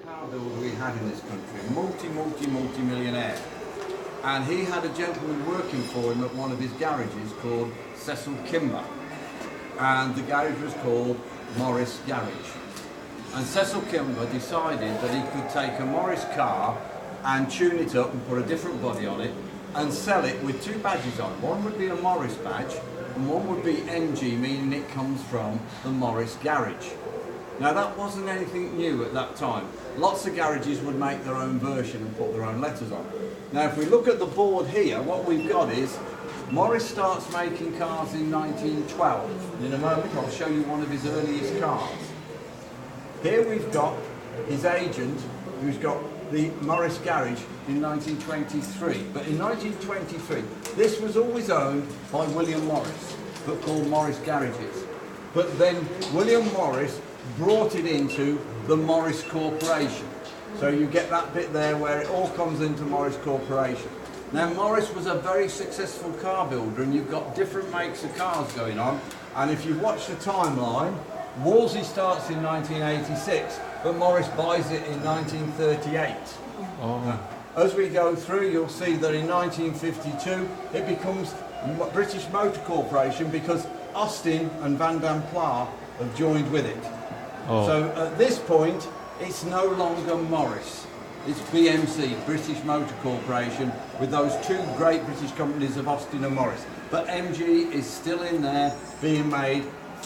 car builder we had in this country, multi-millionaire. And he had a gentleman working for him at one of his garages called Cecil Kimber. And the garage was called Morris Garage. And Cecil Kimber decided that he could take a Morris car and tune it up and put a different body on it and sell it with two badges on. One would be a Morris badge and one would be MG, meaning it comes from the Morris Garage. Now that wasn't anything new at that time. Lots of garages would make their own version and put their own letters on. Now if we look at the board here, what we've got is Morris starts making cars in 1912. In a moment I'll show you one of his earliest cars. Here we've got his agent who's got the Morris Garage in 1923. But in 1923, this was always owned by William Morris, but called Morris Garages. But then William Morris brought it into the Morris Corporation. So you get that bit there where it all comes into Morris Corporation. Now Morris was a very successful car builder and you've got different makes of cars going on. And if you watch the timeline, Wolseley starts in 1986, but Morris buys it in 1938. Oh. As we go through, you'll see that in 1952, it becomes British Motor Corporation because Austin and Van Damme Pla have joined with it. Oh. So at this point, it's no longer Morris. It's BMC, British Motor Corporation, with those two great British companies of Austin and Morris. But MG is still in there, being made.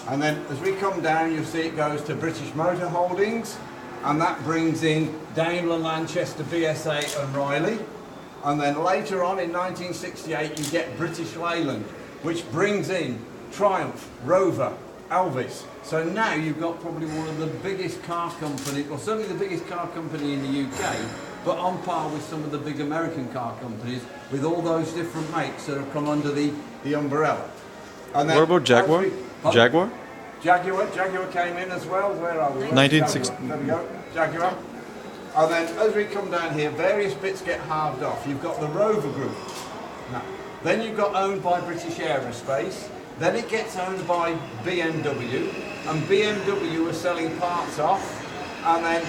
And then as we come down, you'll see it goes to British Motor Holdings, and that brings in Daimler, Lanchester, BSA and Riley. And then later on in 1968, you get British Leyland, which brings in Triumph, Rover, Elvis. So now you've got probably one of the biggest car companies, or certainly the biggest car company in the UK, but on par with some of the big American car companies, with all those different makes that have come under the umbrella. And then, what about Jaguar? Jaguar? Jaguar came in as well. Where are we? 1960. There we go. Jaguar. And then as we come down here, various bits get halved off. You've got the Rover Group. Now, then you've got owned by British Aerospace. Then it gets owned by BMW. And BMW are selling parts off. And then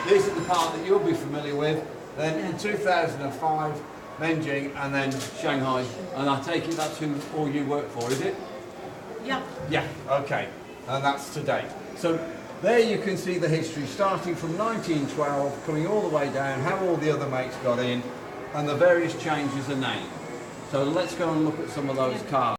this is the part that you'll be familiar with. Then in 2005, Nanjing and then Shanghai. And I take it that's who all you work for, is it? Yeah. Yeah, okay. And that's today. So there you can see the history starting from 1912, coming all the way down, how all the other makes got in, and the various changes are named. So let's go and look at some of those cars.